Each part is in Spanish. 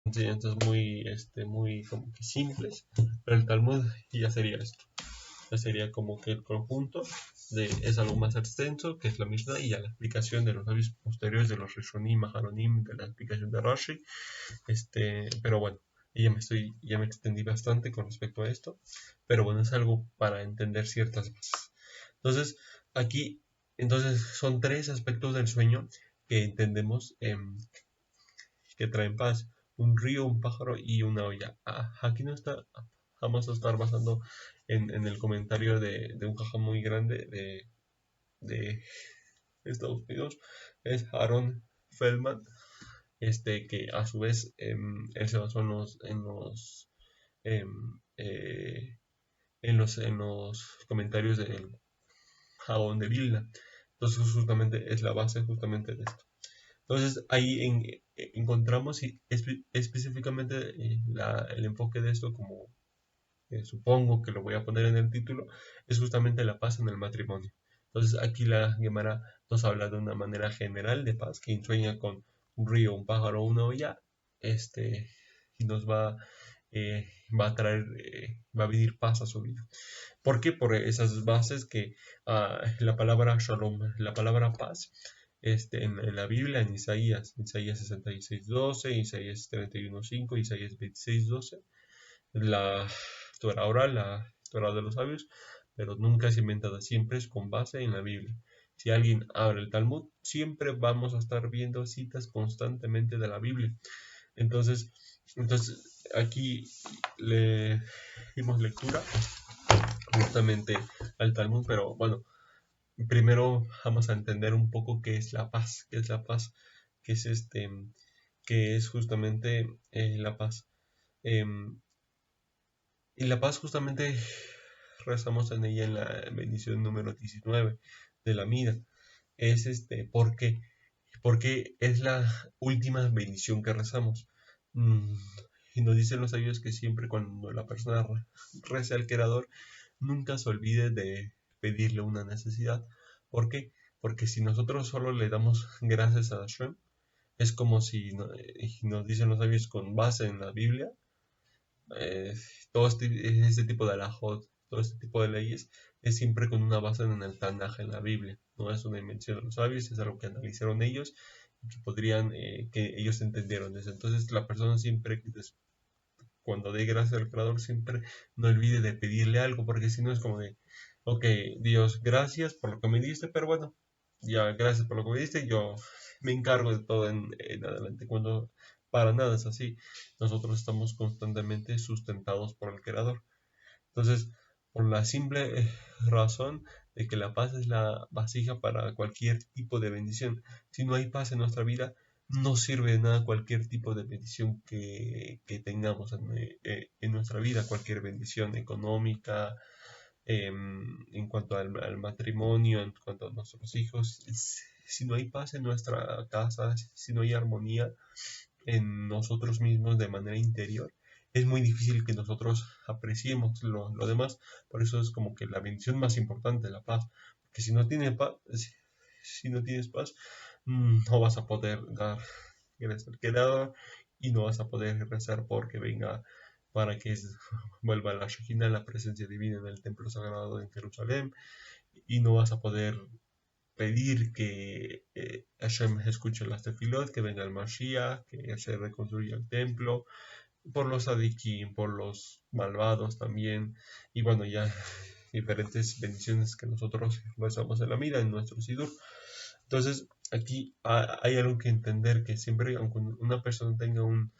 enseñanzas muy, muy como que simples, pero el Talmud ya sería esto. Ya sería como que el conjunto es algo más extenso, que es la Mishnah, y ya la explicación de los sabios posteriores, de los Rishonim, Maharonim, de la explicación de Rashi. Pero bueno, ya me extendí bastante con respecto a esto, pero bueno, es algo para entender ciertas bases. Entonces, aquí, entonces son tres aspectos del sueño que entendemos que traen paz: un río, un pájaro y una olla. Aquí no está, vamos a estar basando en el comentario de un jajam muy grande de Estados Unidos, es Aaron Feldman, que a su vez él se basó em, eh, en los comentarios del Jabón de Vilna. Entonces justamente es la base justamente de esto. Entonces ahí encontramos específicamente el enfoque de esto, como supongo que lo voy a poner en el título, es justamente la paz en el matrimonio. Entonces aquí la Gemara nos habla de una manera general de paz, que sueña con un río, un pájaro, una olla, y nos va a traer, va a venir paz a su vida. ¿Por qué? Por esas bases que la palabra shalom, la palabra paz, en la Biblia, en Isaías 66:12, Isaías 31:5, Isaías 26:12, la Torah oral, la Torah de los sabios, pero nunca es inventada, siempre es con base en la Biblia. Si alguien abre el Talmud, siempre vamos a estar viendo citas constantemente de la Biblia. Entonces aquí le dimos lectura justamente al Talmud, pero bueno, primero vamos a entender un poco qué es la paz, qué es qué es justamente la paz. Em, y la paz justamente rezamos en ella en la bendición número 19 de la Mida. Es ¿por qué? Porque es la última bendición que rezamos. Mm, Y nos dicen los sabios que siempre cuando la persona reza al Creador, nunca se olvide de pedirle una necesidad. ¿Por qué? Porque si nosotros solo le damos gracias a Hashem, es como si nos dicen los sabios con base en la Biblia, eh, todo este tipo de alajot, todo este tipo de leyes, es siempre con una base en el Tanaj, en la Biblia. No es una invención de los sabios, es algo que analizaron ellos y que ellos entendieron eso. Entonces la persona siempre, cuando dé gracias al Creador, siempre no olvide de pedirle algo, porque si no es como de, ok, Dios, gracias por lo que me diste, pero bueno, ya gracias por lo que me diste, yo me encargo de todo en adelante. Cuando para nada es así, nosotros estamos constantemente sustentados por el Creador. Entonces, por la simple razón de que la paz es la vasija para cualquier tipo de bendición. Si no hay paz en nuestra vida, no sirve de nada cualquier tipo de bendición que tengamos en nuestra vida, cualquier bendición económica, en cuanto al matrimonio, en cuanto a nuestros hijos. Si no hay paz en nuestra casa, si no hay armonía en nosotros mismos de manera interior, es muy difícil que nosotros apreciemos lo demás. Por eso es como que la bendición más importante, la paz. Porque si no tienes paz, no vas a poder dar gracias al Creador y no vas a poder rezar porque venga para que vuelva la Shekhinah, la presencia divina en el templo sagrado en Jerusalén, y no vas a poder pedir que Hashem escuche las tefilot, que venga el Mashiach, que se reconstruya el templo, por los adikim, por los malvados también, y bueno, ya diferentes bendiciones que nosotros rezamos en la vida, en nuestro sidur. Entonces, aquí hay algo que entender, que siempre, aunque una persona tenga un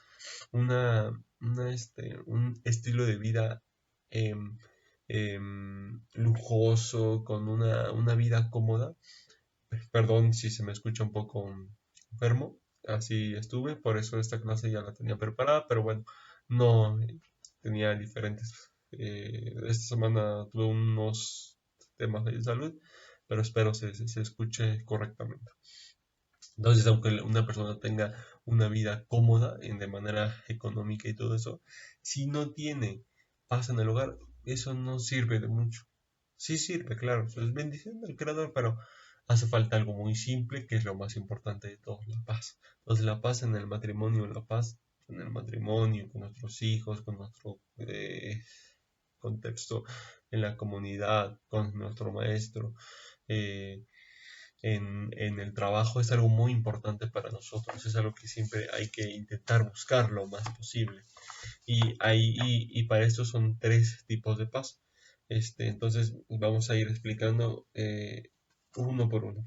estilo de vida lujoso, con una vida cómoda, perdón si se me escucha un poco enfermo, así estuve, por eso esta clase ya la tenía preparada, pero bueno, no tenía diferentes. Esta semana tuve unos temas de salud, pero espero se escuche correctamente. Entonces, aunque una persona tenga una vida cómoda de manera económica y todo eso, si no tiene paz en el hogar, eso no sirve de mucho. Sí sirve, claro, es bendición del Creador, pero hace falta algo muy simple, que es lo más importante de todo, la paz. Entonces, la paz en el matrimonio, la paz en el matrimonio, con nuestros hijos, con nuestro contexto en la comunidad, con nuestro maestro, eh, en el trabajo es algo muy importante para nosotros, es algo que siempre hay que intentar buscar lo más posible. Y para esto son tres tipos de paz. Entonces vamos a ir explicando uno por uno.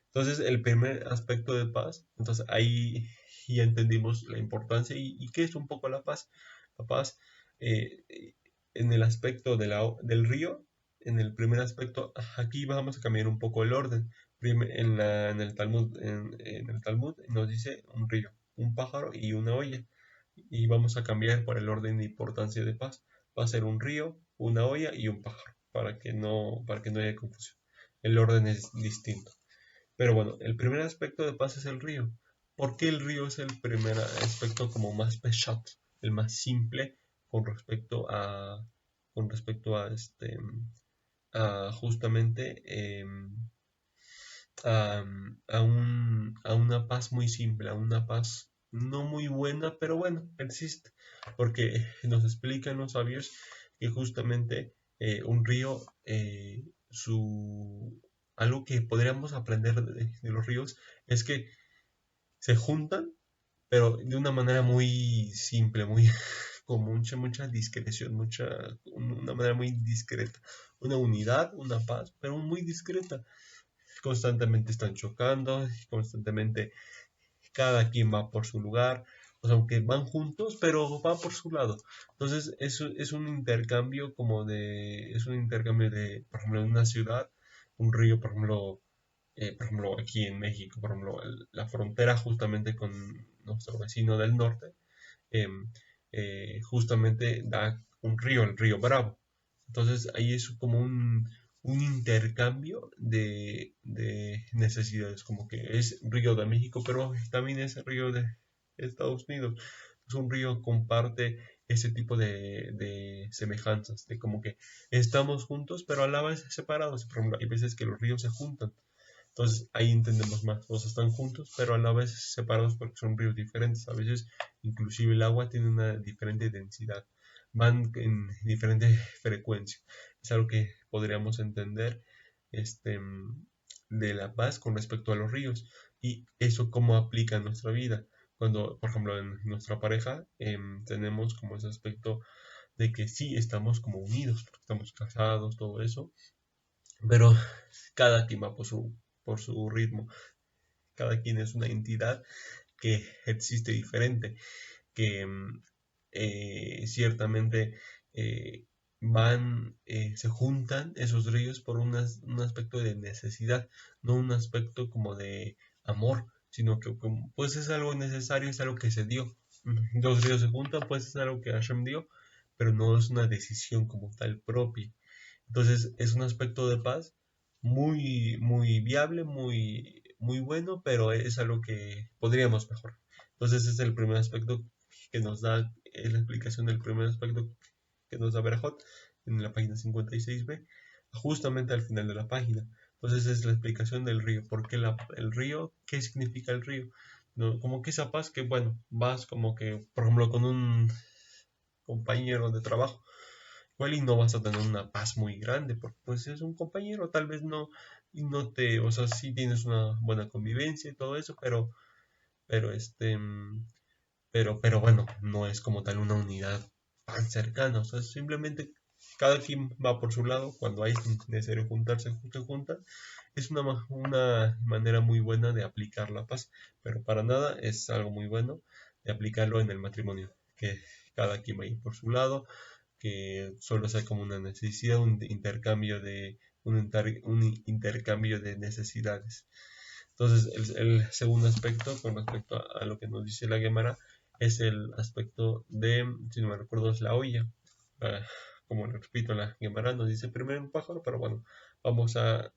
Entonces el primer aspecto de paz, entonces ahí ya entendimos la importancia y qué es un poco la paz. La paz eh, en el aspecto del río, en el primer aspecto, aquí vamos a cambiar un poco el orden. En el Talmud, en el Talmud nos dice un río, un pájaro y una olla. Y vamos a cambiar por el orden de importancia de paz. Va a ser un río, una olla y un pájaro, para que no haya confusión. El orden es distinto. Pero bueno, el primer aspecto de paz es el río. ¿Por qué el río es el primer aspecto como más peshat, el más simple con respecto con respecto a justamente a una paz muy simple, a una paz no muy buena, pero bueno, existe, porque nos explican los sabios que justamente un río, algo que podríamos aprender de los ríos es que se juntan, pero de una manera muy simple, muy con mucha discreción, una manera muy discreta, una unidad, una paz, pero muy discreta. Constantemente están chocando, constantemente cada quien va por su lugar, o sea, aunque van juntos, pero van por su lado. Entonces, eso es un intercambio es un intercambio de, por ejemplo, en una ciudad, un río, por ejemplo, aquí en México, por ejemplo, la frontera justamente con nuestro vecino del norte, eh, justamente da un río, el río Bravo. Entonces ahí es como un intercambio de necesidades, como que es río de México, pero también es río de Estados Unidos. Es un río comparte ese tipo de semejanzas, de como que estamos juntos, pero a la vez separados. Por ejemplo, hay veces que los ríos se juntan. Entonces ahí entendemos más, o sea, están juntos, pero a la vez separados porque son ríos diferentes. A veces inclusive el agua tiene una diferente densidad, van en diferente frecuencia. Es algo que podríamos entender este, de la paz con respecto a los ríos y eso cómo aplica en nuestra vida. Cuando, por ejemplo, en nuestra pareja tenemos como ese aspecto de que sí estamos como unidos, porque estamos casados, todo eso, pero cada quien va por su ritmo, cada quien es una entidad que existe diferente, que ciertamente eh, se juntan esos ríos por un aspecto de necesidad, no un aspecto como de amor, sino que pues es algo necesario, es algo que se dio. Dos ríos se juntan, pues es algo que Hashem dio, pero no es una decisión como tal propia. Entonces es un aspecto de paz muy viable, muy bueno, pero es algo que podríamos mejorar. Entonces ese es el primer aspecto que nos da, es la explicación del primer aspecto que nos da Berajot en la página 56b, justamente al final de la página. Entonces es la explicación del río. ¿Por qué el río? ¿Qué significa el río? No, como que esa paz que, bueno, vas como que, por ejemplo, con un compañero de trabajo igual y no vas a tener una paz muy grande, porque pues es un compañero, tal vez no, y no te, o sea, sí tienes una buena convivencia y todo eso, pero pero bueno, no es como tal una unidad tan cercana, o sea, simplemente cada quien va por su lado, cuando hay necesario juntarse, se juntan, es una manera muy buena de aplicar la paz, pero para nada es algo muy bueno de aplicarlo en el matrimonio, que cada quien va a ir por su lado, que solo sea como una necesidad, un intercambio de necesidades. Entonces, el segundo aspecto con respecto a lo que nos dice la Gemara es el aspecto de, si no me recuerdo, es la olla. Ah, como repito, la Gemara nos dice primero un pájaro, pero bueno, vamos a,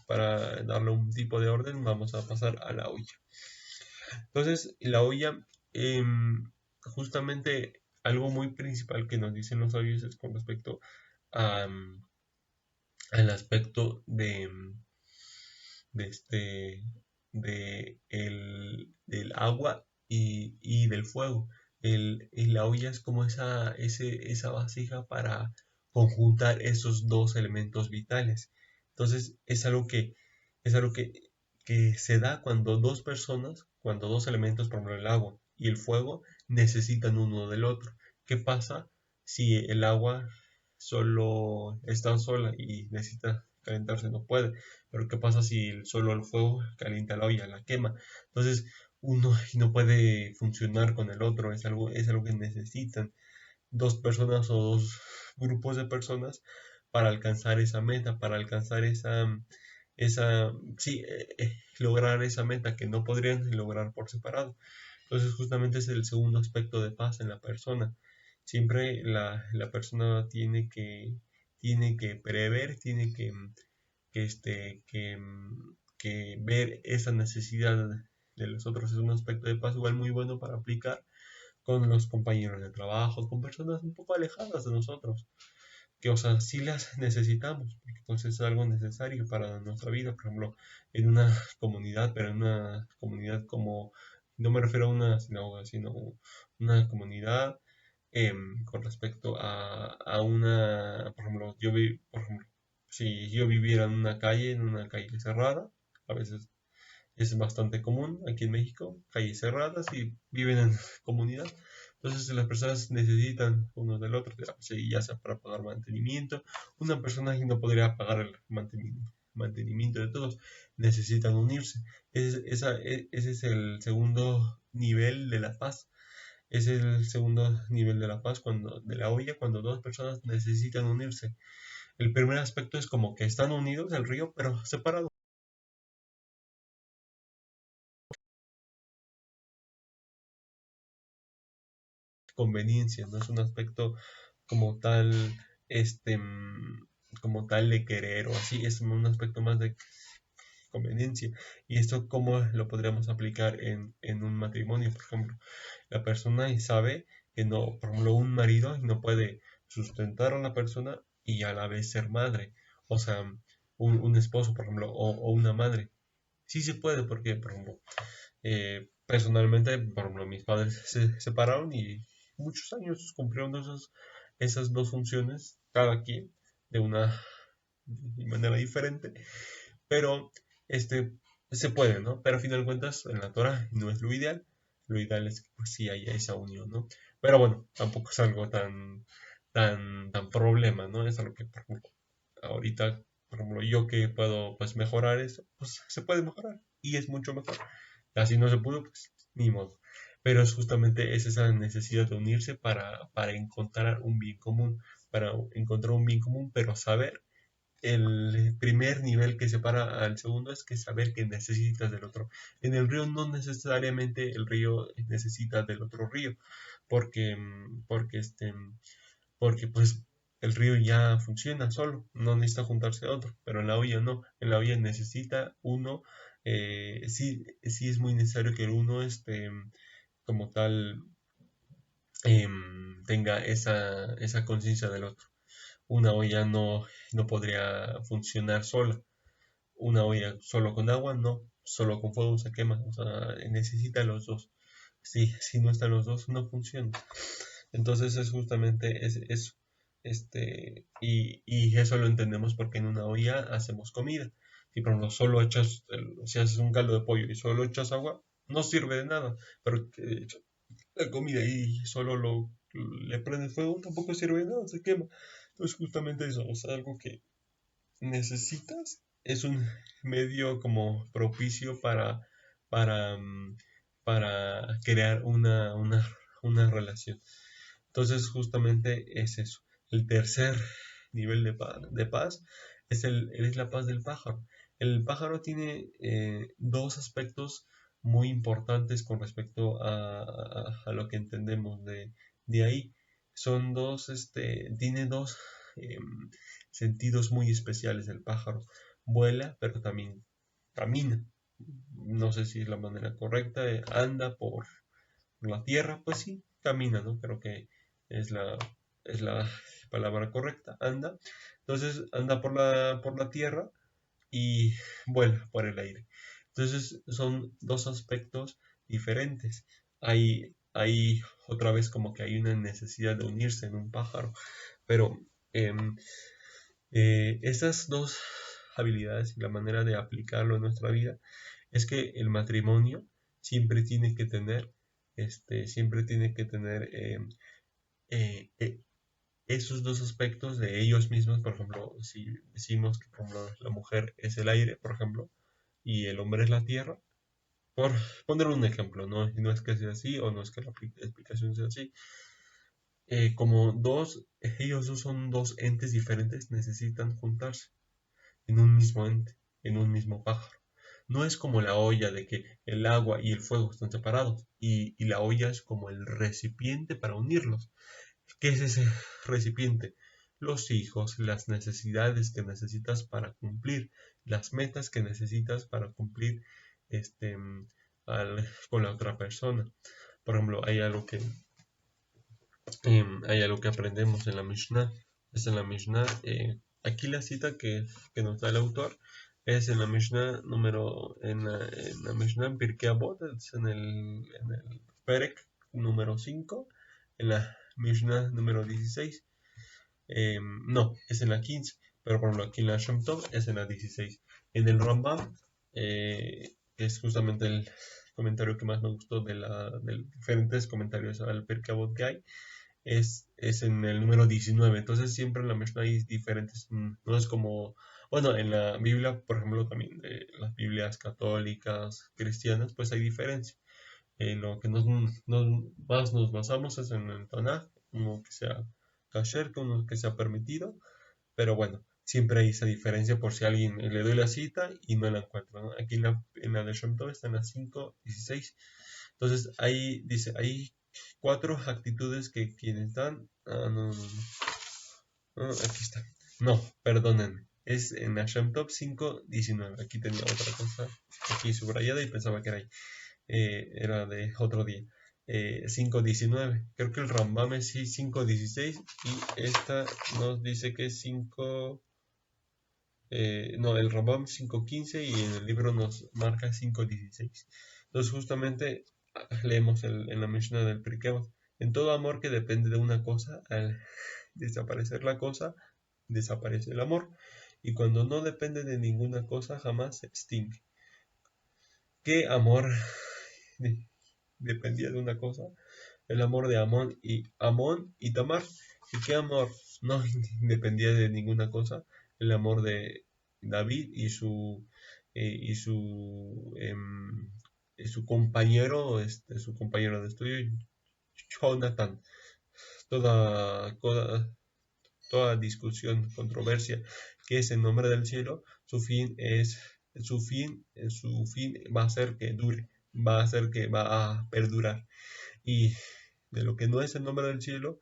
para darle un tipo de orden, vamos a pasar a la olla. Entonces, la olla, justamente algo muy principal que nos dicen los sabios es con respecto a, al aspecto de este del agua y del fuego. y la olla es como esa vasija para conjuntar esos dos elementos vitales. Entonces es algo que se da cuando dos personas, cuando dos elementos, por ejemplo el agua y el fuego, necesitan uno del otro. ¿Qué pasa si el agua solo está sola y necesita calentarse? No puede. Pero ¿qué pasa si solo el fuego calienta la olla, la quema? Entonces uno no puede funcionar con el otro, es algo que necesitan dos personas o dos grupos de personas para alcanzar esa meta, para alcanzar sí, lograr esa meta que no podrían lograr por separado. Entonces justamente es el segundo aspecto de paz en la persona. Siempre la persona tiene que prever, tiene que, este, que, que ver esa necesidad de los otros. Es un aspecto de paz igual muy bueno para aplicar con los compañeros de trabajo, con personas un poco alejadas de nosotros, que o sea, sí las necesitamos, porque pues es algo necesario para nuestra vida, por ejemplo, en una comunidad, pero en una comunidad como, no me refiero a una sinagoga, sino una comunidad con respecto a una, por ejemplo, por ejemplo, si yo viviera en una calle cerrada, a veces es bastante común aquí en México, calles cerradas y viven en comunidad. Entonces las personas necesitan uno del otro, ya sea para pagar mantenimiento. Una persona que no podría pagar el mantenimiento de todos, necesitan unirse. Ese es el segundo nivel de la paz. Es el segundo nivel de la paz de la olla cuando dos personas necesitan unirse. El primer aspecto es como que están unidos al río, pero separados. Conveniencia, no es un aspecto como tal, este, como tal de querer o así, es un aspecto más de conveniencia. Y esto, ¿cómo lo podríamos aplicar en un matrimonio? Por ejemplo, la persona sabe que no, por ejemplo, un marido no puede sustentar a la persona y a la vez ser madre. O sea, un esposo, por ejemplo, o una madre. Sí se puede, porque, por ejemplo, personalmente, por ejemplo, mis padres se separaron y muchos años cumplieron esas dos funciones, cada quien, de una manera diferente, pero este, se puede, ¿no? Pero a final de cuentas, en la Torah no es lo ideal es que pues sí haya esa unión, ¿no? Pero bueno, tampoco es algo tan problema, ¿no? Es algo que, por ejemplo, ahorita, por ejemplo, yo que puedo pues mejorar eso, pues se puede mejorar y es mucho mejor. Así no se pudo, pues ni modo. Pero es justamente esa necesidad de unirse para encontrar un bien común, para encontrar un bien común, pero saber el primer nivel que separa al segundo es que saber que necesitas del otro. En el río no necesariamente el río necesita del otro río, porque, porque pues el río ya funciona solo, no necesita juntarse a otro, pero en la olla no, en la olla necesita uno, sí es muy necesario que uno como tal tenga esa conciencia del otro. Una olla no podría funcionar sola, una olla solo con agua no, solo con fuego se quema, o sea, necesita los dos. Si no están los dos, no funciona. Entonces es justamente eso. Y eso lo entendemos porque en una olla hacemos comida. Si por ejemplo si haces un caldo de pollo y solo echas agua, no sirve de nada. Pero que echas la comida y solo le prendes fuego, tampoco sirve de nada, se quema. Entonces justamente eso, es algo que necesitas, es un medio como propicio para, para crear una relación. Entonces, justamente es eso. El tercer nivel de paz es la paz del pájaro. El pájaro tiene dos aspectos muy importantes con respecto a lo que entendemos de ahí. Tiene dos sentidos muy especiales el pájaro. Vuela, pero también camina. No sé si es la manera correcta, anda por la tierra, pues sí, camina, ¿no? Creo que es es la palabra correcta, anda. Entonces anda por la tierra y vuela por el aire. Entonces son dos aspectos diferentes. Hay hay otra vez como que hay una necesidad de unirse en un pájaro. Pero esas dos habilidades y la manera de aplicarlo en nuestra vida es que el matrimonio siempre tiene que tener, siempre tiene que tener eh, eh, esos dos aspectos de ellos mismos. Por ejemplo, si decimos que por ejemplo, la mujer es el aire, por ejemplo, y el hombre es la tierra, por poner un ejemplo, no es que sea así o no es que la explicación sea así, como ellos dos son dos entes diferentes, necesitan juntarse en un mismo ente, en un mismo pájaro. No es como la olla de que el agua y el fuego están separados y la olla es como el recipiente para unirlos. ¿Qué es ese recipiente? Los hijos, las necesidades que necesitas para cumplir, las metas que necesitas para cumplir este, con la otra persona. Por ejemplo, hay algo que aprendemos en la Mishnah. Es en la Mishnah, aquí la cita que nos da el autor es en la Mishnah en la Mishnah en Pirkei Avot, es en el Perek número 5, en la Mishnah número 16. No, es en la 15, pero por ejemplo aquí en la Shem Tov es en la 16. En el Rambam, que es justamente el comentario que más me gustó de diferentes comentarios al Pirkei Avot que hay, es en el número 19. Entonces siempre en la Mishnah hay diferentes, no es como, bueno, en la Biblia, por ejemplo, también de las Biblias católicas, cristianas, pues hay diferencia. En lo que más nos basamos es en el Tanaj, uno que sea kasher, que uno que sea permitido, pero bueno, siempre hay esa diferencia por si a alguien le doy la cita y no la encuentro, ¿no? Aquí en la de Shem Tov está en la 5:16. Entonces ahí dice, hay cuatro actitudes que quienes dan. No, no, no. Aquí está. No, perdonen. Es en la Shem Tov 5:19. Aquí tenía otra cosa aquí subrayada y pensaba que era ahí. Era de otro día. 5:19. Creo que el Rambam es 5:16 y esta nos dice que es 5. No, el Rambam 5:15 y en el libro nos marca 5:16. Entonces justamente leemos en la Mishnah del Pirkei Avot. En todo amor que depende de una cosa, al desaparecer la cosa, desaparece el amor. Y cuando no depende de ninguna cosa, jamás se extingue. ¿Qué amor dependía de una cosa? El amor de Amón y Tamar. ¿Y qué amor no dependía de ninguna cosa? El amor de David y su compañero, su compañero de estudio, Jonathan. Toda discusión, controversia que es en nombre del cielo, su fin va a ser que dure, va a ser que va a perdurar. Y de lo que no es el nombre del cielo,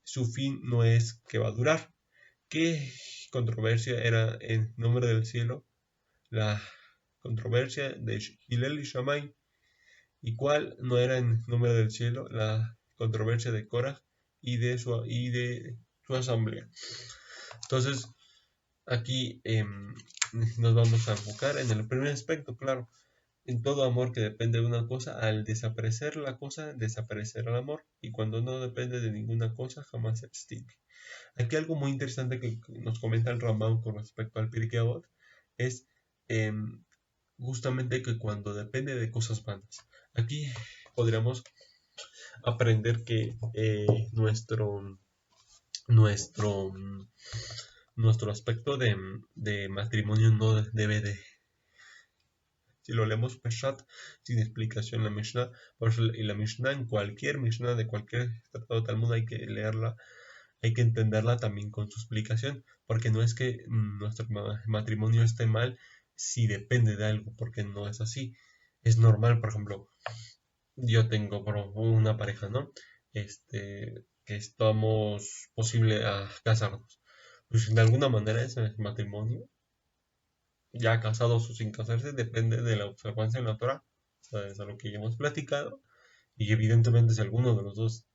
su fin no es que va a durar. ¿Qué controversia era en nombre del cielo? La controversia de Hillel y Shammai. ¿Y cuál no era en nombre del cielo? La controversia de Korah y de su asamblea. Entonces, aquí nos vamos a enfocar en el primer aspecto, claro. En todo amor que depende de una cosa, al desaparecer la cosa, desaparecerá el amor. Y cuando no depende de ninguna cosa, jamás se extingue. Aquí algo muy interesante que nos comenta el Rambam con respecto al Pirkei Avot es justamente que cuando depende de cosas vanas. Aquí podríamos aprender que nuestro, nuestro aspecto de matrimonio no debe de, si lo leemos Peshat sin explicación la Mishnah, y la Mishnah en cualquier Mishnah de cualquier tratado de Talmud hay que leerla, hay que entenderla también con su explicación, porque no es que nuestro matrimonio esté mal si depende de algo, porque no es así. Es normal, por ejemplo, yo tengo una pareja, ¿no? Que estamos posible a casarnos. Pues de alguna manera ese matrimonio, ya casados o sin casarse, depende de la observancia de la Torah. Es a lo que ya hemos platicado. Y evidentemente si alguno de los dos,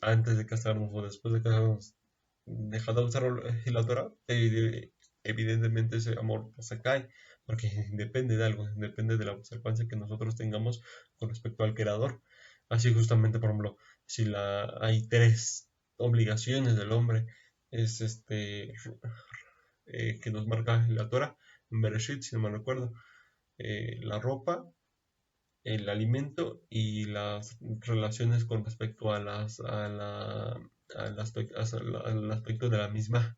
antes de casarnos o después de casarnos, deja de observar la Torah, evidentemente ese amor pues, se cae, porque depende de algo, depende de la observancia que nosotros tengamos con respecto al Creador. Así justamente, por ejemplo, si hay tres obligaciones del hombre, es que nos marca la Torah, en Bereshit, si no me recuerdo, la ropa, el alimento y las relaciones con respecto al aspecto de la misma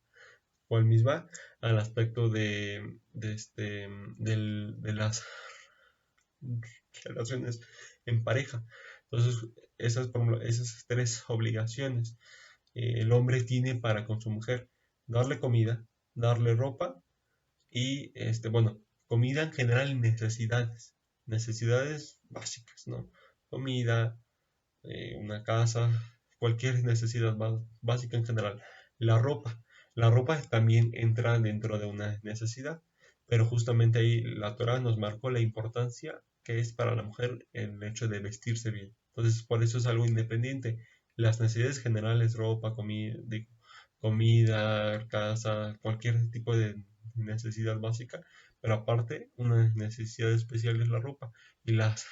o al misma, al aspecto de las relaciones en pareja. Entonces, esas tres obligaciones el hombre tiene para con su mujer: darle comida, darle ropa y, bueno, comida en general y necesidades básicas, ¿no? Comida, una casa, cualquier necesidad básica en general. La ropa. La ropa también entra dentro de una necesidad, pero justamente ahí la Torah nos marcó la importancia que es para la mujer el hecho de vestirse bien. Entonces, por eso es algo independiente. Las necesidades generales, ropa, comida, casa, cualquier tipo de necesidad básica, pero aparte, una necesidad especial es la ropa y las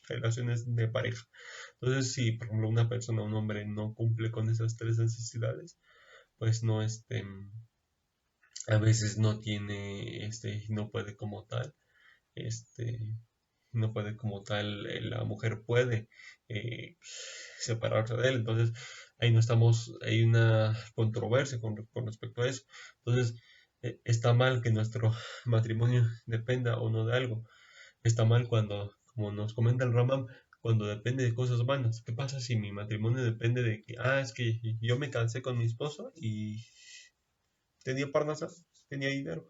relaciones de pareja. Entonces, si por ejemplo una persona, un hombre, no cumple con esas tres necesidades, pues no, a veces no tiene, no puede como tal, este, no puede como tal, la mujer puede eh, separarse de él. Entonces, ahí no estamos, hay una controversia con respecto a eso. Entonces, está mal que nuestro matrimonio dependa o no de algo. Está mal cuando, como nos comenta el Ramam, cuando depende de cosas vanas. ¿Qué pasa si mi matrimonio depende de que, es que yo me cansé con mi esposo y tenía parnasa, tenía dinero,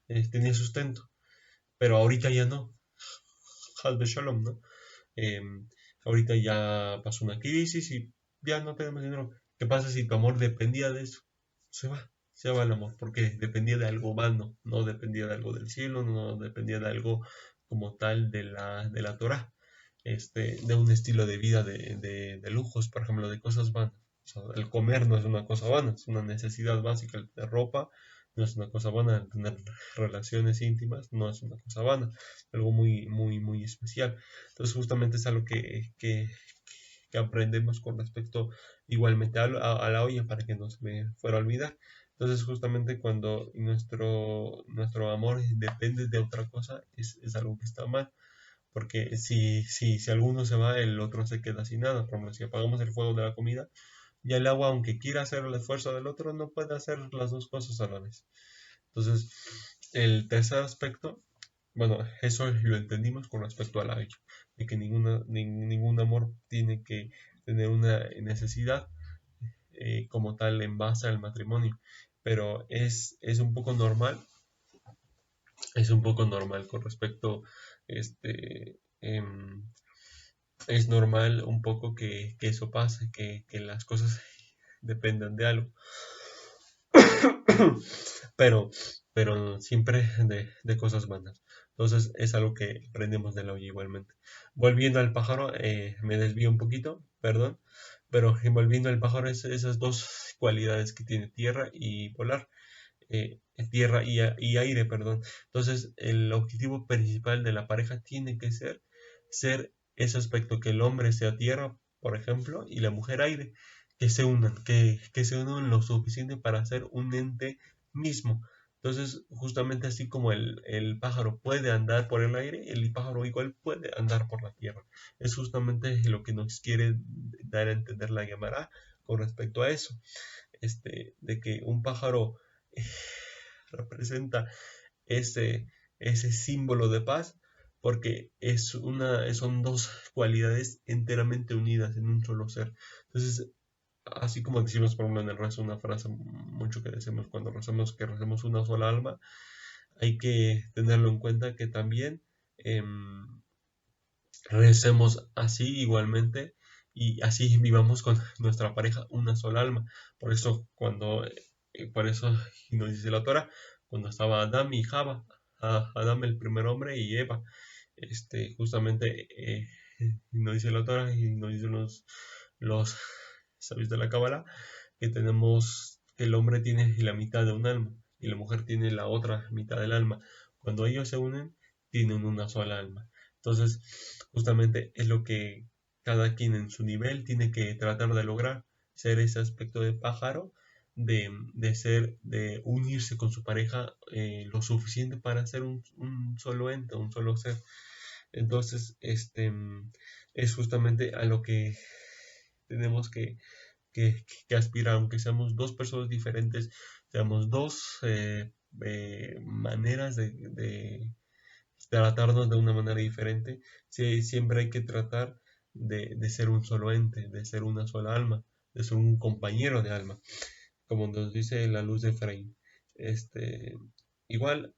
tenía sustento, pero ahorita ya no? Halbe Shalom, ¿no? Eh, Ahorita ya pasó una crisis y ya no tenemos dinero. ¿Qué pasa si tu amor dependía de eso? Se va el amor, porque dependía de algo vano, no dependía de algo del cielo, no dependía de algo como tal de la Torah, de un estilo de vida de lujos, por ejemplo, de cosas vanas. O sea, el comer no es una cosa vana, es una necesidad básica. El tener ropa no es una cosa vana, el tener relaciones íntimas no es una cosa vana, algo muy, muy, muy especial. Entonces, justamente es algo que aprendemos con respecto igualmente a la olla, para que no se me fuera a olvidar. Entonces, justamente cuando nuestro amor depende de otra cosa, es algo que está mal. Porque si alguno se va, el otro se queda sin nada. Por ejemplo, si apagamos el fuego de la comida, ya el agua, aunque quiera hacer el esfuerzo del otro, no puede hacer las dos cosas a la vez. Entonces, el tercer aspecto, bueno, eso lo entendimos con respecto a la olla, de que ningún amor tiene que tener una necesidad como tal en base al matrimonio. Pero es un poco normal con respecto, es normal un poco que eso pase, que las cosas dependan de algo. pero, pero siempre de cosas buenas. Entonces es algo que aprendemos de la olla igualmente. Volviendo al pájaro, me desvío un poquito, perdón, pero volviendo al pájaro, esas dos cualidades que tiene tierra y volar, tierra y aire, perdón. Entonces el objetivo principal de la pareja tiene que ser ese aspecto: que el hombre sea tierra, por ejemplo, y la mujer aire, que se unan lo suficiente para hacer un ente mismo. Entonces, justamente así como el pájaro puede andar por el aire, el pájaro igual puede andar por la tierra. Es justamente lo que nos quiere dar a entender la Gemara con respecto a eso, de que un pájaro eh, representa ese símbolo de paz, porque son dos cualidades enteramente unidas en un solo ser. Entonces, así como decimos, por ejemplo, en el rezo, una frase mucho que decimos cuando rezamos, que rezamos una sola alma, hay que tenerlo en cuenta que también recemos así igualmente, y así vivamos con nuestra pareja una sola alma. Por eso nos dice la Torah, cuando estaba Adán y Java, Adán el primer hombre y Eva, justamente nos dice la Torah y nos dicen los sabios de la Cábala, que el hombre tiene la mitad de un alma y la mujer tiene la otra mitad del alma. Cuando ellos se unen, tienen una sola alma. Entonces, justamente es lo que cada quien en su nivel tiene que tratar de lograr ser ese aspecto de pájaro, de unirse con su pareja lo suficiente para ser un solo ente, un solo ser. Entonces, es justamente a lo que tenemos que aspirar, aunque seamos dos personas diferentes, seamos dos maneras de tratarnos de una manera diferente, sí, siempre hay que tratar de ser un solo ente, de ser una sola alma, de ser un compañero de alma, como nos dice la luz de Efraín. Este, igual,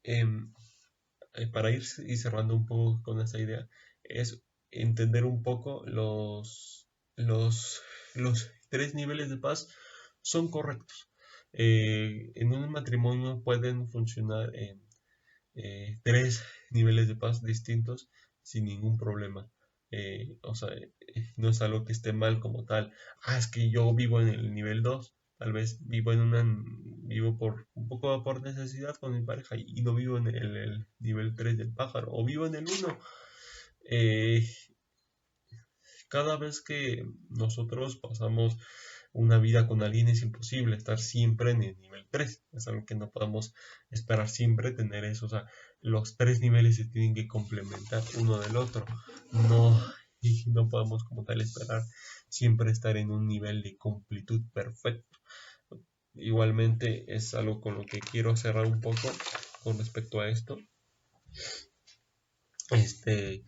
para ir cerrando un poco con esta idea, es entender un poco los, los tres niveles de paz son correctos. En un matrimonio pueden funcionar tres niveles de paz distintos sin ningún problema. O sea, no es algo que esté mal como tal. Ah, es que yo vivo en el nivel 2, tal vez vivo por un poco por necesidad con mi pareja y no vivo en el nivel 3 del pájaro, o vivo en el 1. Eh, Cada vez que nosotros pasamos una vida con alguien es imposible estar siempre en el nivel 3. Es algo que no podemos esperar siempre tener eso. O sea, los tres niveles se tienen que complementar uno del otro. No, y no podemos como tal esperar siempre estar en un nivel de completud perfecto. Igualmente es algo con lo que quiero cerrar un poco con respecto a esto. Este,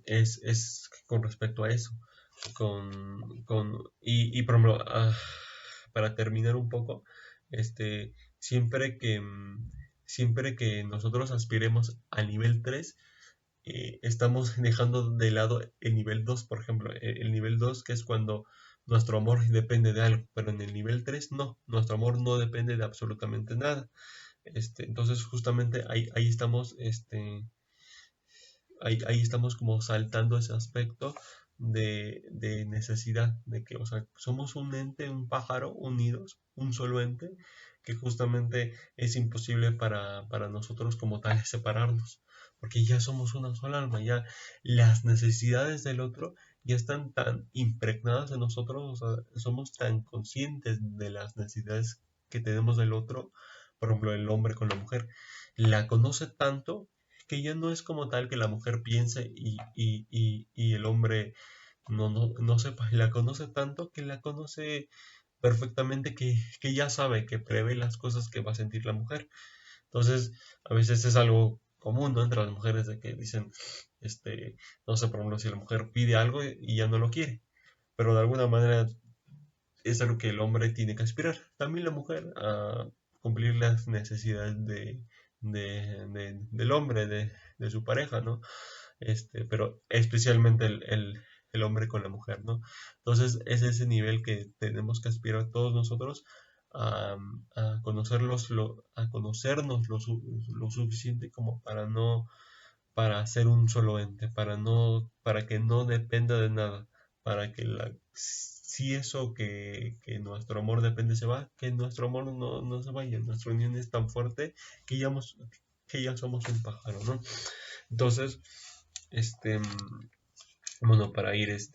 es con respecto a eso. Por ejemplo, para terminar un poco, siempre siempre que nosotros aspiremos al nivel 3, estamos dejando de lado el nivel 2, por ejemplo, el nivel 2 que es cuando nuestro amor depende de algo, pero en el nivel 3 no, nuestro amor no depende de absolutamente nada. Entonces justamente ahí estamos, ahí estamos como saltando ese aspecto de necesidad, de que, o sea, somos un ente, un pájaro unidos, un solo ente, que justamente es imposible para nosotros como tal separarnos, porque ya somos una sola alma, ya las necesidades del otro ya están tan impregnadas en nosotros, o sea, somos tan conscientes de las necesidades que tenemos del otro, por ejemplo, el hombre con la mujer, la conoce tanto que ya no es como tal que la mujer piense y el hombre no sepa, la conoce tanto que la conoce perfectamente que ya sabe, que prevé las cosas que va a sentir la mujer. Entonces, a veces es algo común, ¿no? Entre las mujeres de que dicen, no sé, por ejemplo, si la mujer pide algo y ya no lo quiere, pero de alguna manera es algo que el hombre tiene que aspirar. También la mujer a cumplir las necesidades del hombre, de su pareja, ¿no? Pero especialmente el hombre con la mujer, ¿no? Entonces es ese nivel que tenemos que aspirar todos nosotros a, a conocernos lo suficiente como para ser un solo ente, para que no dependa de nada, para que si eso que nuestro amor depende se va, que nuestro amor no se vaya, nuestra unión es tan fuerte que que ya somos un pájaro, ¿no? Entonces, este, bueno, para ir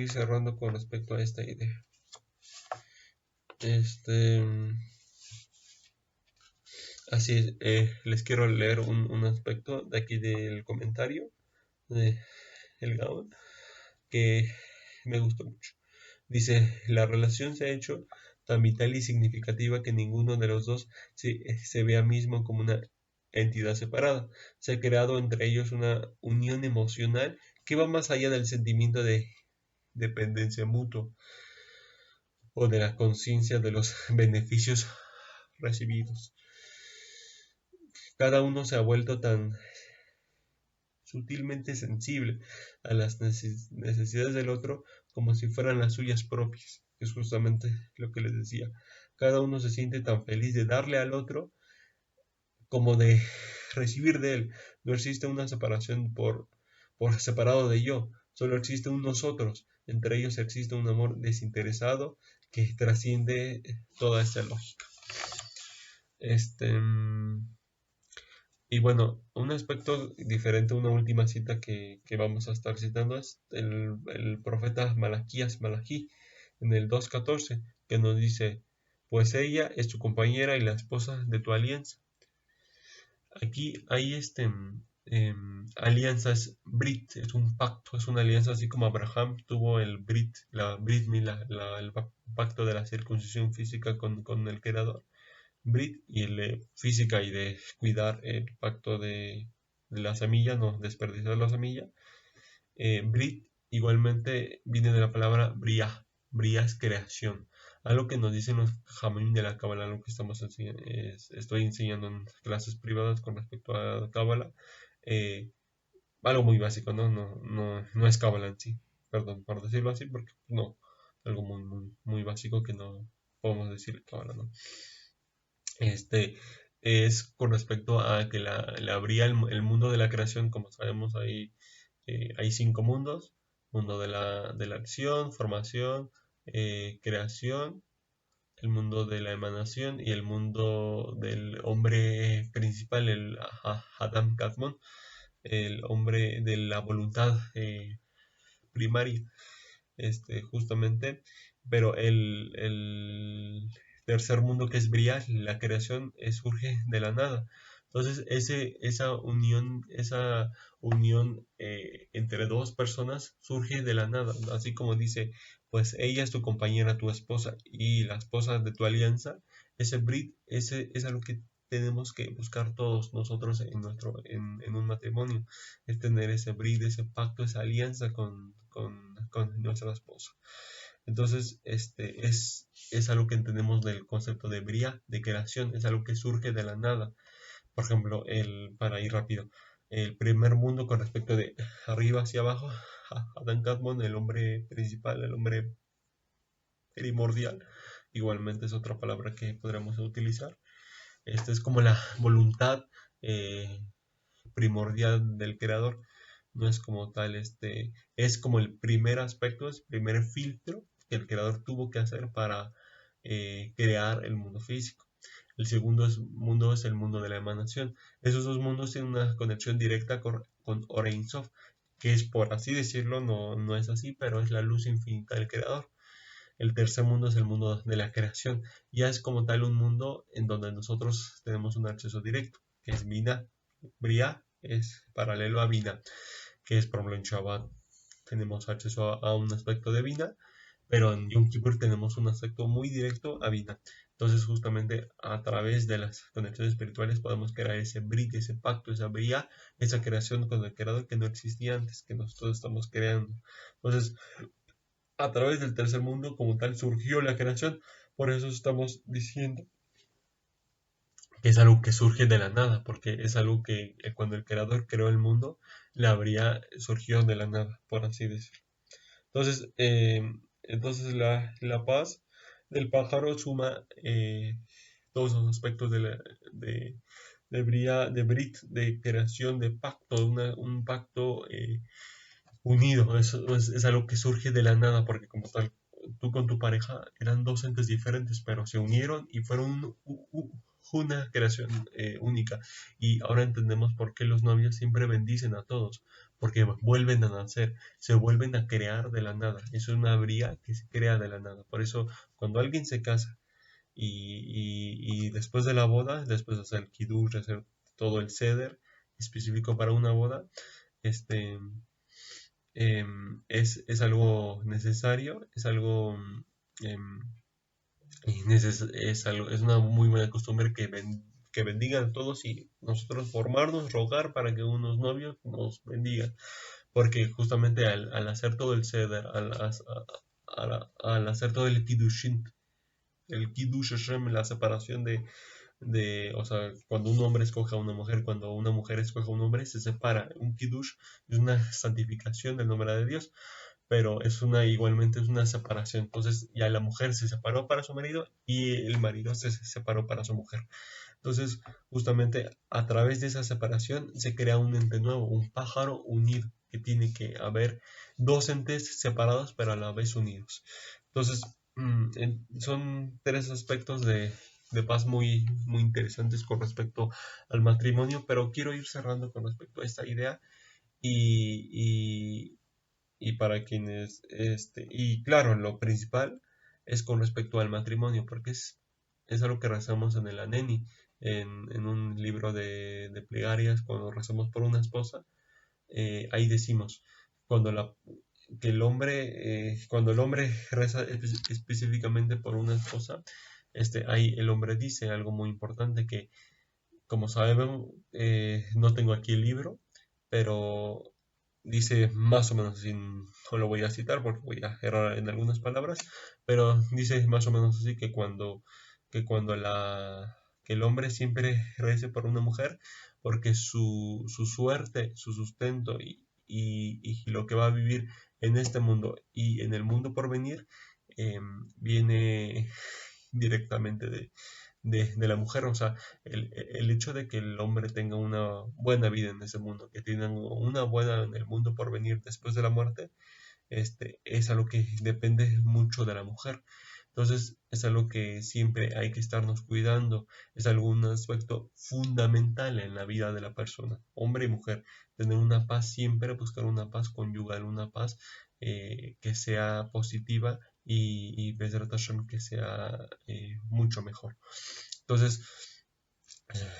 cerrando con respecto a esta idea, este, así es, les quiero leer un aspecto de aquí del comentario de el Gabon que me gustó mucho. Dice, la relación se ha hecho tan vital y significativa que ninguno de los dos se vea mismo como una entidad separada. Se ha creado entre ellos una unión emocional que va más allá del sentimiento de dependencia mutua o de la conciencia de los beneficios recibidos. Cada uno se ha vuelto tan sutilmente sensible a las necesidades del otro como si fueran las suyas propias. Es justamente lo que les decía. Cada uno se siente tan feliz de darle al otro como de recibir de él. No existe una separación por separado de yo, solo existe un nosotros. Entre ellos existe un amor desinteresado que trasciende toda esta lógica. Este, Y bueno, un aspecto diferente, una última cita que vamos a estar citando es el profeta Malají, en el 2:14, que nos dice, pues ella es tu compañera y la esposa de tu alianza. Aquí hay alianza, es Brit, es un pacto, es una alianza así como Abraham tuvo el Brit, la Brit Mila, el pacto de la circuncisión física con el Creador. Brit y el de física y de cuidar el pacto de la semilla, no desperdiciar la semilla. Brit igualmente viene de la palabra Briah. Briah es creación. Algo que nos dicen los Jamim de la Cábala, algo que estoy enseñando en clases privadas con respecto a la Cábala. Algo muy básico, ¿no? No es Cábala en sí. Perdón por decirlo así, porque no. Algo muy básico que no podemos decir Cábala, ¿no? Este es con respecto a que la abría el mundo de la creación, como sabemos, hay 5 mundos: mundo de la acción, formación, creación, el mundo de la emanación y el mundo del hombre principal, el Adam Kadmon, el hombre de la voluntad primaria, justamente. Pero el tercer mundo, que es Briah, la creación, surge de la nada. Entonces esa unión entre dos personas surge de la nada, así como dice, pues ella es tu compañera, tu esposa y la esposa de tu alianza. Ese Brit, ese es algo que tenemos que buscar todos nosotros en un matrimonio, es tener ese Brit, ese pacto, esa alianza con nuestra esposa. Entonces, es algo que entendemos del concepto de Briah, de creación, es algo que surge de la nada. Por ejemplo, para ir rápido, el primer mundo con respecto de arriba hacia abajo, Adán Kadmon, el hombre principal, el hombre primordial, igualmente es otra palabra que podríamos utilizar. Es como la voluntad primordial del creador. No es como tal, es como el primer aspecto, es el primer filtro que el creador tuvo que hacer para crear el mundo físico. El segundo mundo es el mundo de la emanación. Esos dos mundos tienen una conexión directa con Ein Sof, que es, por así decirlo, no es así, pero es la luz infinita del creador. El tercer mundo es el mundo de la creación. Ya es como tal un mundo en donde nosotros tenemos un acceso directo, que es Binah. Briah es paralelo a Binah, que es, por ejemplo, en Shabbat tenemos acceso a un aspecto de Binah, pero en Yom Kippur tenemos un aspecto muy directo a Binah. Entonces, justamente a través de las conexiones espirituales podemos crear ese brit, ese pacto, esa Briah, esa creación con el creador que no existía antes, que nosotros estamos creando. Entonces, a través del tercer mundo como tal surgió la creación. Por eso estamos diciendo que es algo que surge de la nada, porque es algo que cuando el creador creó el mundo, surgió de la nada, por así decirlo. Entonces la paz del pájaro suma todos los aspectos de Brit, de creación, de pacto, un pacto unido. Es algo que surge de la nada, porque como tal, tú con tu pareja eran dos entes diferentes, pero se unieron y fueron una creación única. Y ahora entendemos por qué los novios siempre bendicen a todos, porque vuelven a nacer, se vuelven a crear de la nada. Es una bría que se crea de la nada. Por eso, cuando alguien se casa y después de la boda, después de hacer el kiddush, hacer todo el seder específico para una boda, este es algo necesario, es algo, em, es una muy buena costumbre que bendigan a todos y nosotros formarnos, rogar para que unos novios nos bendigan, porque justamente al hacer todo el seder, al hacer todo el kiddush Hashem, la separación o sea, cuando un hombre escoge a una mujer, cuando una mujer escoge a un hombre, se separa. Un kiddush es una santificación del nombre de Dios, pero igualmente es una separación. Entonces ya la mujer se separó para su marido y el marido se separó para su mujer. Entonces, justamente a través de esa separación se crea un ente nuevo, un pájaro unido, que tiene que haber dos entes separados pero a la vez unidos. Entonces, son tres aspectos de paz muy, muy interesantes con respecto al matrimonio, pero quiero ir cerrando con respecto a esta idea y, y para quienes, y claro, lo principal es con respecto al matrimonio, porque es algo que rezamos en el Aneni, en un libro de plegarias, cuando rezamos por una esposa, ahí decimos, cuando que el hombre, cuando el hombre reza específicamente por una esposa, ahí el hombre dice algo muy importante que, como sabemos, no tengo aquí el libro, pero dice más o menos así, no lo voy a citar porque voy a errar en algunas palabras, pero dice más o menos así que cuando que el hombre siempre rece por una mujer, porque su suerte, su sustento y lo que va a vivir en este mundo y en el mundo por venir, viene directamente de la mujer. O sea, el hecho de que el hombre tenga una buena vida en ese mundo, que tenga una buena en el mundo por venir después de la muerte, es algo que depende mucho de la mujer. Entonces, es algo que siempre hay que estarnos cuidando, es algún aspecto fundamental en la vida de la persona, hombre y mujer, tener una paz siempre, buscar una paz conyugal, una paz que sea positiva y Bezrat Hashem, que sea mucho mejor. Entonces,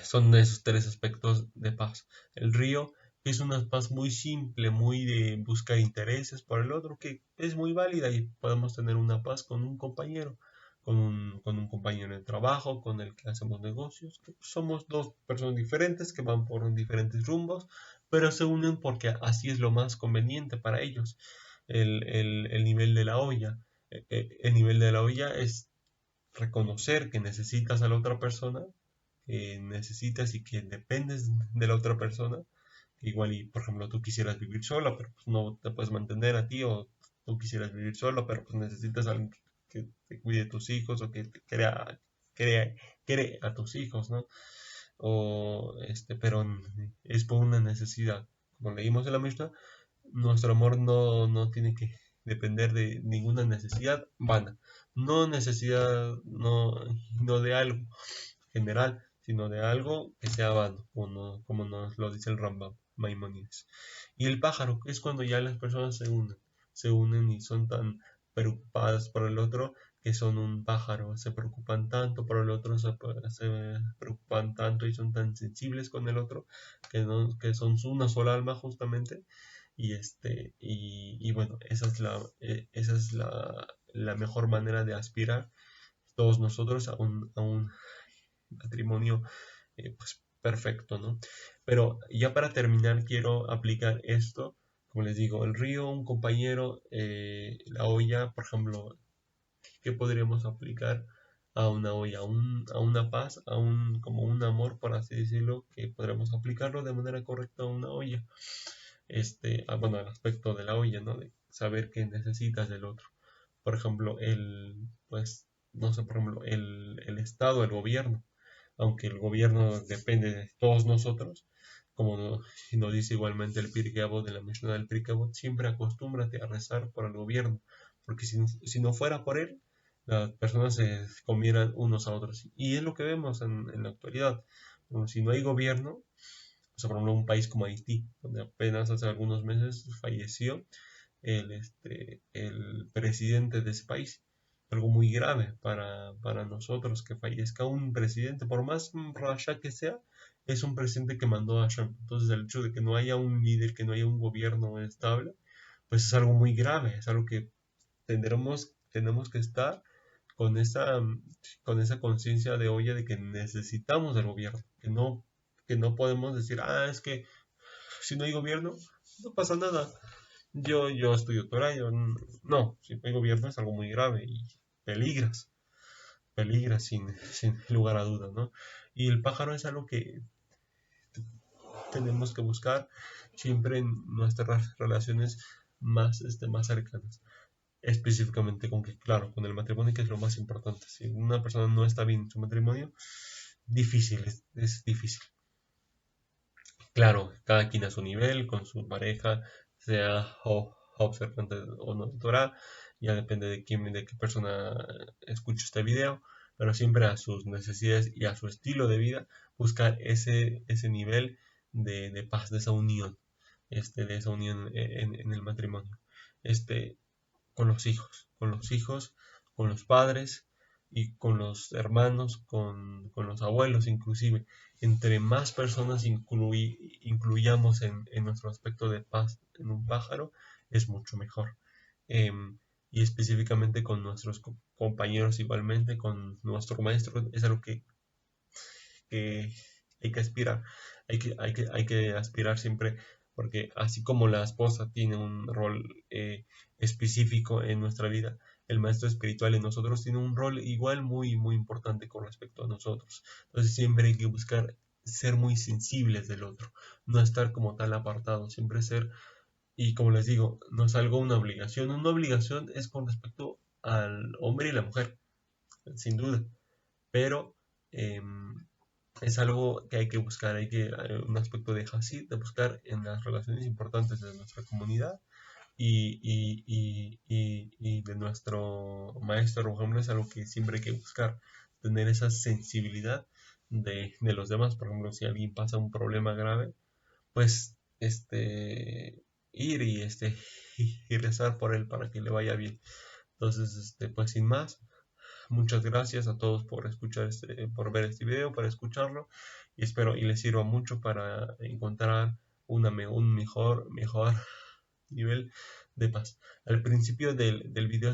son esos tres aspectos de paz. El río es una paz muy simple, muy de buscar intereses por el otro, que es muy válida y podemos tener una paz con un compañero, con un compañero de trabajo, con el que hacemos negocios. Somos dos personas diferentes que van por diferentes rumbos, pero se unen porque así es lo más conveniente para ellos. El nivel de la olla. El nivel de la olla es reconocer que necesitas a la otra persona, que necesitas y que dependes de la otra persona. Igual y, por ejemplo, tú quisieras vivir sola, pero pues no te puedes mantener a ti, o tú quisieras vivir sola, pero pues necesitas a alguien que te cuide tus hijos o que te crea a tus hijos, ¿no? O pero es por una necesidad. Como leímos en la Mishnah, nuestro amor no tiene que depender de ninguna necesidad vana. No necesidad, no de algo general, sino de algo que sea vano, como nos lo dice el Rambam Maimónides. Y el pájaro, que es cuando ya las personas se unen y son tan preocupadas por el otro, que son un pájaro, se preocupan tanto por el otro, se preocupan tanto y son tan sensibles con el otro, que son una sola alma justamente. Y bueno, esa es la mejor manera de aspirar todos nosotros a un matrimonio pues perfecto, ¿no? Pero ya para terminar quiero aplicar esto, como les digo, el río, un compañero, la olla, por ejemplo, ¿qué podríamos aplicar a una olla, a una paz, como un amor, por así decirlo, que podríamos aplicarlo de manera correcta a una olla? Bueno, al aspecto de la olla, ¿no? De saber qué necesitas del otro. Por ejemplo, pues, no sé, por ejemplo, el Estado, el gobierno, aunque el gobierno depende de todos nosotros, como nos dice igualmente el Pirkei Avot de la Mishnah del Pirkei Avot, siempre acostúmbrate a rezar por el gobierno, porque si no fuera por él, las personas se comieran unos a otros. Y es lo que vemos en la actualidad. Bueno, si no hay gobierno, o sea, por ejemplo, un país como Haití, donde apenas hace algunos meses falleció el presidente de ese país. Algo muy grave para nosotros que fallezca un presidente, por más rasha que sea, es un presidente que mandó a Hashem. Entonces el hecho de que no haya un líder, que no haya un gobierno estable, pues es algo muy grave, es algo que tenemos que estar con esa conciencia de olla de que necesitamos del gobierno, que no podemos decir, es que si no hay gobierno, no pasa nada. Yo estudio Torah, no, si no hay gobierno es algo muy grave y peligras, peligras sin lugar a dudas, ¿no? Y el pájaro es algo que tenemos que buscar siempre en nuestras relaciones más cercanas. Específicamente claro, con el matrimonio, que es lo más importante. Si una persona no está bien en su matrimonio, difícil, es difícil. Claro, cada quien a su nivel, con su pareja, sea observante o no de Torah, ya depende de quién, de qué persona escuche este video, pero siempre a sus necesidades y a su estilo de vida, buscar ese nivel de paz, de esa unión, de esa unión en el matrimonio, este, con los hijos, con los padres y con los hermanos, con los abuelos inclusive. Entre más personas incluyamos en nuestro aspecto de paz en un pájaro, es mucho mejor. Y específicamente con nuestros compañeros igualmente, con nuestro maestro, es algo que hay que aspirar. Hay que aspirar siempre, porque así como la esposa tiene un rol específico en nuestra vida, el maestro espiritual en nosotros tiene un rol igual muy importante con respecto a nosotros. Entonces siempre hay que buscar ser muy sensibles del otro, no estar como tal apartado, siempre ser, y como les digo, no es algo una obligación es con respecto al hombre y la mujer, sin duda, pero eh, es algo que hay que buscar, un aspecto de Hasid, de buscar en las relaciones importantes de nuestra comunidad y de nuestro maestro Muhammad, es algo que siempre hay que buscar, tener esa sensibilidad de los demás. Por ejemplo, si alguien pasa un problema grave, pues ir y rezar por él para que le vaya bien. Entonces, pues sin más, muchas gracias a todos por escuchar por ver este video, para escucharlo, y espero y les sirva mucho para encontrar un mejor nivel de paz. Al principio del video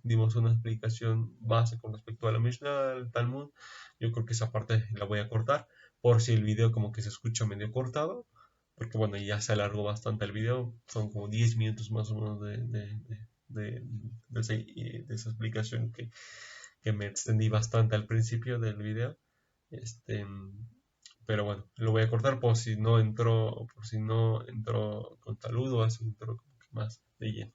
dimos una explicación base con respecto a la Mishnah, al Talmud. Yo creo que esa parte la voy a cortar, por si el video como que se escucha medio cortado, porque bueno, ya se alargó bastante el video, son como 10 minutos más o menos de esa explicación que me extendí bastante al principio del video. Este, pero bueno, lo voy a cortar por si no entró con saludo, así entró como que más de lleno.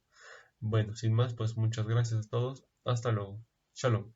Bueno, sin más, pues muchas gracias a todos. Hasta luego. Shalom.